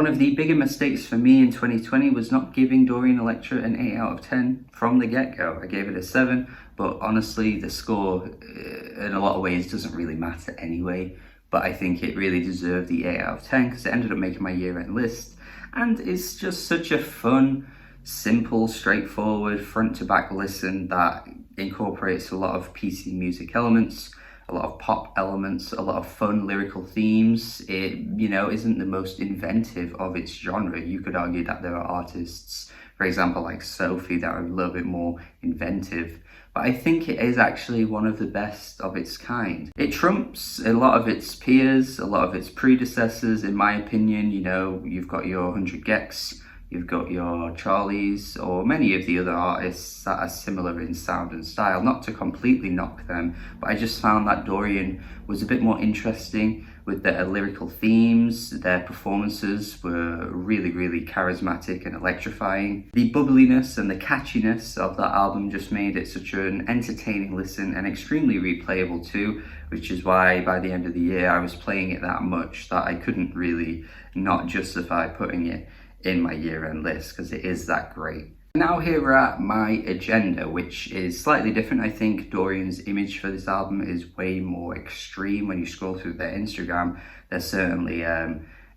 one of the bigger mistakes for me in 2020 was not giving Dorian Electra an 8 out of 10 from the get-go. I gave it a 7, but honestly the score in a lot of ways doesn't really matter anyway. But I think it really deserved the 8 out of 10 because it ended up making my year-end list. And it's just such a fun, simple, straightforward, front-to-back listen that incorporates a lot of PC music elements, a lot of pop elements, a lot of fun lyrical themes. It, isn't the most inventive of its genre. You could argue that there are artists, for example, like Sophie, that are a little bit more inventive. But I think it is actually one of the best of its kind. It trumps a lot of its peers, a lot of its predecessors, in my opinion. You've got your 100 gecs, you've got your Charlies, or many of the other artists that are similar in sound and style. Not to completely knock them, but I just found that Dorian was a bit more interesting with their lyrical themes. Their performances were really, really charismatic and electrifying. The bubbliness and the catchiness of that album just made it such an entertaining listen and extremely replayable too, which is why by the end of the year I was playing it that much that I couldn't really not justify putting it in my year-end list because it is that great. Now here we're at my agenda, which is slightly different. I think Dorian's image for this album is way more extreme. When you scroll through their Instagram, they're certainly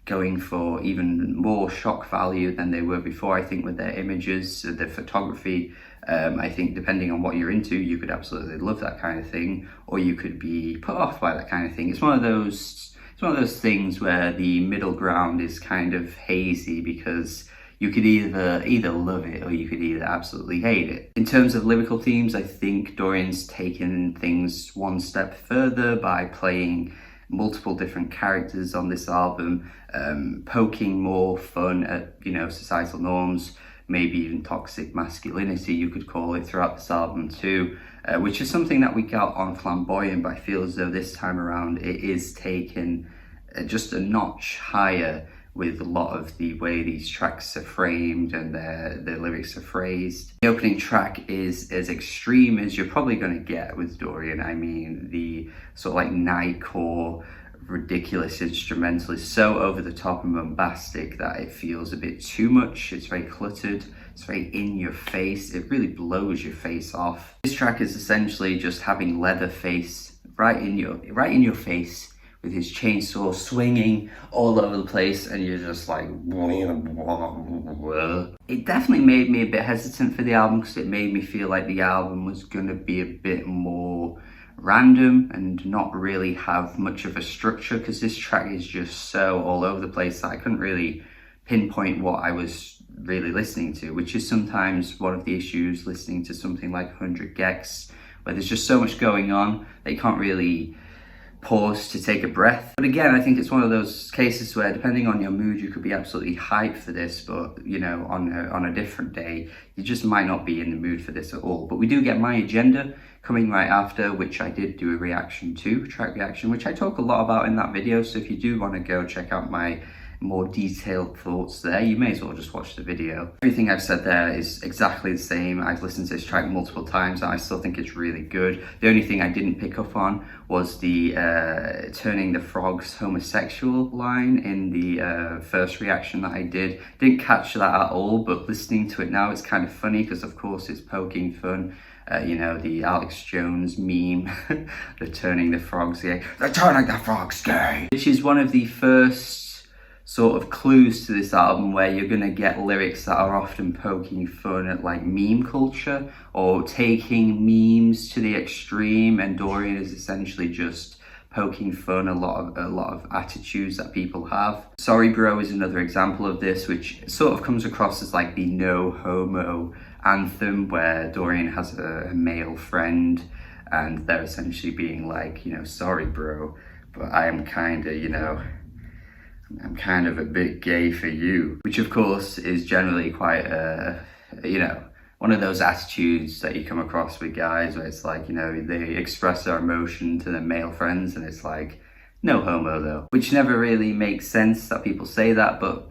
going for even more shock value than they were before. I think with their images, the photography, I think depending on what you're into, you could absolutely love that kind of thing, or you could be put off by that kind of thing. It's one of those things where the middle ground is kind of hazy because you could either love it or you could either absolutely hate it. In terms of lyrical themes, I think Dorian's taken things one step further by playing multiple different characters on this album, poking more fun at, societal norms, maybe even toxic masculinity, you could call it, throughout this album too, which is something that we got on Flamboyant, but I feel as though this time around it is taken just a notch higher with a lot of the way these tracks are framed and their lyrics are phrased. The opening track is as extreme as you're probably going to get with Dorian. I mean, the sort of like nightcore, ridiculous instrumental is so over the top and bombastic that it feels a bit too much. It's very cluttered, it's very in your face, it really blows your face off. This track is essentially just having Leatherface right in your face, with his chainsaw swinging all over the place, and you're just like, it definitely made me a bit hesitant for the album because it made me feel like the album was gonna be a bit more random and not really have much of a structure, because this track is just so all over the place that I couldn't really pinpoint what I was really listening to, which is sometimes one of the issues listening to something like 100 gecs, where there's just so much going on that you can't really pause to take a breath. But again, I think it's one of those cases where depending on your mood, you could be absolutely hyped for this, but on a different day, you just might not be in the mood for this at all. But we do get My Agenda coming right after, which I did do a reaction to, track reaction, which I talk a lot about in that video. So if you do want to go check out my more detailed thoughts there, you may as well just watch the video. Everything I've said there is exactly the same. I've listened to this track multiple times and I still think it's really good. The only thing I didn't pick up on was the turning the frogs homosexual line in the first reaction that I did. Didn't catch that at all, but listening to it now, it's kind of funny because of course it's poking fun. The Alex Jones meme, the turning the frogs gay. They're turning the frogs gay! Which is one of the first sort of clues to this album where you're gonna get lyrics that are often poking fun at like meme culture or taking memes to the extreme, and Dorian is essentially just poking fun a lot of attitudes that people have. Sorry Bro is another example of this, which sort of comes across as like the no homo anthem, where Dorian has a male friend and they're essentially being like, sorry bro, but I am I'm kind of a bit gay for you, which of course is generally quite one of those attitudes that you come across with guys where it's like, they express their emotion to their male friends and it's like, no homo though, which never really makes sense that people say that. But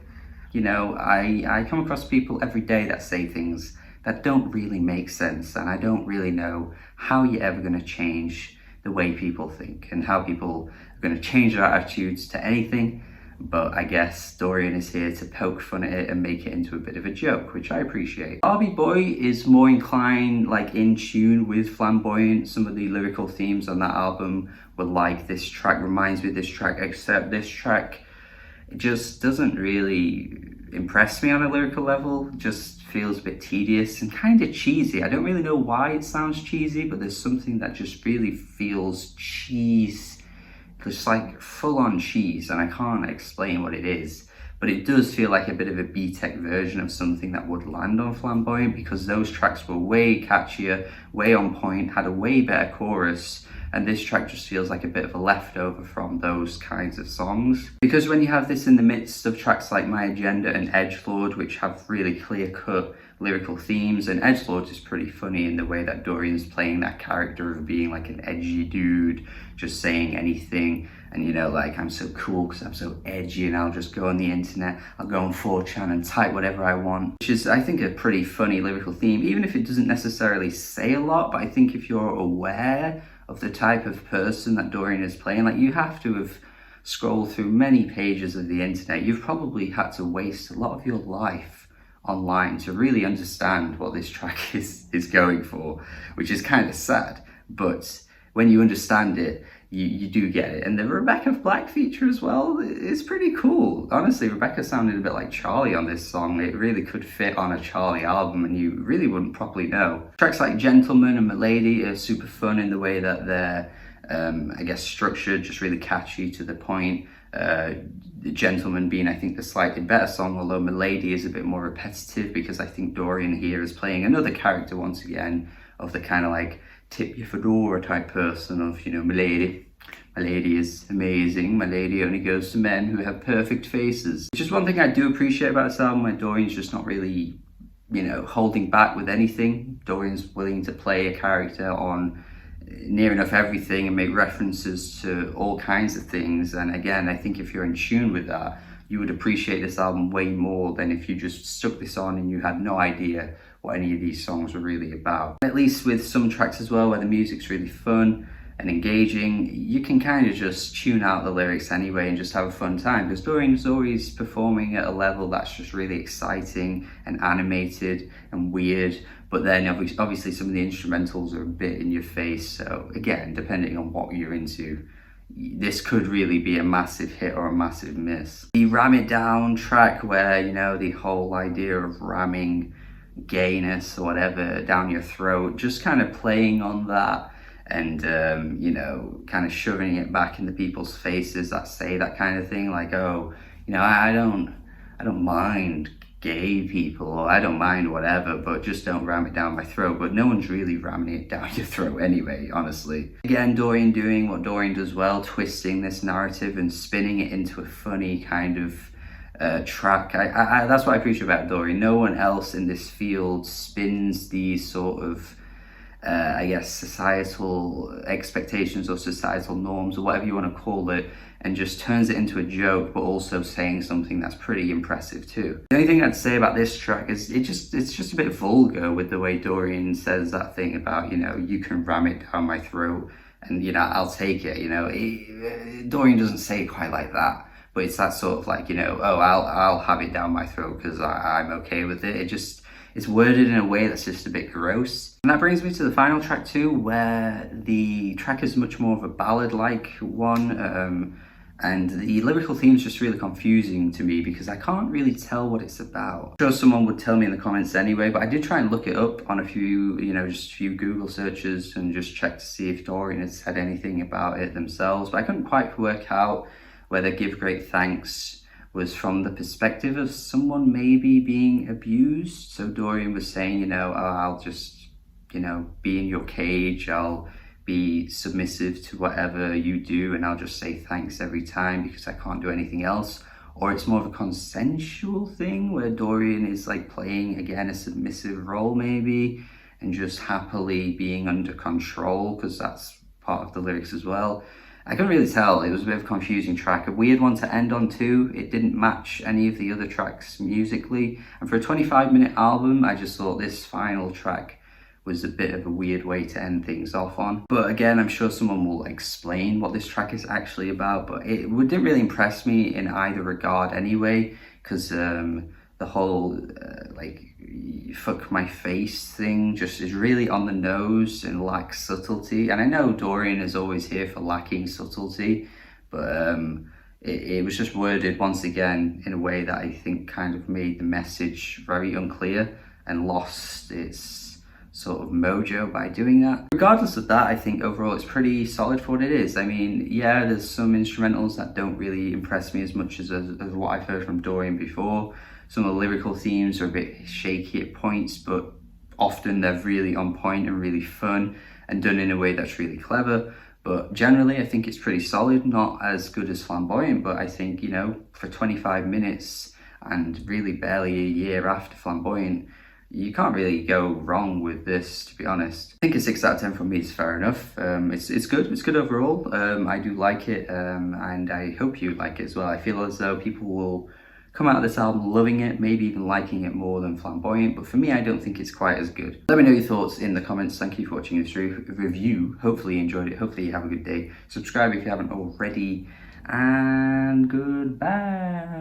I come across people every day that say things that don't really make sense, and I don't really know how you're ever going to change the way people think and how people are going to change their attitudes to anything. but I guess Dorian is here to poke fun at it and make it into a bit of a joke, which I appreciate. Barbie Boy is more inclined, like in tune with Flamboyant. Some of the lyrical themes on that album were like this track reminds me of this track, except this track just doesn't really impress me on a lyrical level. Just feels a bit tedious and kind of cheesy. I don't really know why it sounds cheesy, but there's something that just really feels cheese, just like full-on cheese, and I can't explain what it is. But it does feel like a bit of a B-Tech version of something that would land on Flamboyant, because those tracks were way catchier, way on point, had a way better chorus, and this track just feels like a bit of a leftover from those kinds of songs. Because when you have this in the midst of tracks like My Agenda and Edgelord, which have really clear-cut lyrical themes, and Edgelord is pretty funny in the way that Dorian's playing that character of being like an edgy dude, just saying anything, and you know, like, I'm so cool because I'm so edgy and I'll just go on the internet, I'll go on 4chan and type whatever I want, which is, I think, a pretty funny lyrical theme, even if it doesn't necessarily say a lot. But I think if you're aware of the type of person that Dorian is playing, like, you have to have scrolled through many pages of the internet. You've probably had to waste a lot of your life online to really understand what this track is going for, which is kind of sad. But when you understand it, you do get it. And the Rebecca Black feature as well is pretty cool. Honestly, Rebecca sounded a bit like Charlie on this song. It really could fit on a Charlie album and you really wouldn't properly know. Tracks like Gentleman and Milady are super fun in the way that they're, I guess, structured, just really catchy, to the point. The Gentleman being, I think, the slightly better song, although Milady is a bit more repetitive, because I think Dorian here is playing another character once again of the kind of like tip your fedora type person of, you know, Milady. Milady is amazing. Milady only goes to men who have perfect faces. Just one thing I do appreciate about this album, where Dorian's just not really, you know, holding back with anything. Dorian's willing to play a character on near enough everything and make references to all kinds of things. And again, I think if you're in tune with that, you would appreciate this album way more than if you just stuck this on and you had no idea what any of these songs were really about. At least with some tracks as well, where the music's really fun and engaging, you can kind of just tune out the lyrics anyway and just have a fun time, because Dorian's always performing at a level that's just really exciting and animated and weird. But then obviously some of the instrumentals are a bit in your face, so again, depending on what you're into, this could really be a massive hit or a massive miss. The Ram It Down track, where, you know, the whole idea of ramming gayness or whatever down your throat, just kind of playing on that and you know, kind of shoving it back into people's faces that say that kind of thing, like, oh, you know, I don't mind gay people, or I don't mind whatever, but just don't ram it down my throat. But no one's really ramming it down your throat anyway, honestly. Again, Dorian doing what Dorian does well, twisting this narrative and spinning it into a funny kind of track. That's what I appreciate about Dorian. No one else in this field spins these sort of I guess societal expectations or societal norms or whatever you want to call it, and just turns it into a joke, but also saying something that's pretty impressive too. The only thing I'd say about this track is it's just a bit vulgar with the way Dorian says that thing about, you know, you can ram it down my throat and, you know, I'll take it, you know. Dorian doesn't say it quite like that, but it's that sort of like, you know, oh, I'll have it down my throat because I'm okay with it. It's worded in a way that's just a bit gross. And that brings me to the final track too, where the track is much more of a ballad-like one, and the lyrical theme is just really confusing to me because I can't really tell what it's about. I'm sure someone would tell me in the comments anyway, but I did try and look it up on a few, you know, just a few Google searches and just check to see if Dorian had said anything about it themselves, but I couldn't quite work out whether Give Great Thanks was from the perspective of someone maybe being abused. So Dorian was saying, you know, oh, I'll just, you know, be in your cage, I'll be submissive to whatever you do, and I'll just say thanks every time because I can't do anything else. Or it's more of a consensual thing where Dorian is like playing, again, a submissive role maybe, and just happily being under control, because that's part of the lyrics as well. I couldn't really tell. It was a bit of a confusing track, a weird one to end on too. It didn't match any of the other tracks musically, and for a 25-minute album, I just thought this final track was a bit of a weird way to end things off on. But again, I'm sure someone will explain what this track is actually about, but it didn't really impress me in either regard anyway, because the whole like fuck my face thing just is really on the nose and lacks subtlety. And I know Dorian is always here for lacking subtlety, but it was just worded once again in a way that I think kind of made the message very unclear and lost its sort of mojo by doing that. Regardless of that, I think overall it's pretty solid for what it is. I mean, yeah, there's some instrumentals that don't really impress me as much as what I've heard from Dorian before. Some of the lyrical themes are a bit shaky at points, but often they're really on point and really fun and done in a way that's really clever. But generally, I think it's pretty solid, not as good as Flamboyant, but I think, you know, for 25 minutes and really barely a year after Flamboyant, you can't really go wrong with this, to be honest. I think a 6 out of 10 from me is fair enough. It's good overall. I do like it, and I hope you like it as well. I feel as though people will come out of this album loving it, maybe even liking it more than Flamboyant, but for me, I don't think it's quite as good. Let me know your thoughts in the comments. Thank you for watching this review. Hopefully you enjoyed it. Hopefully you have a good day. Subscribe if you haven't already, and goodbye.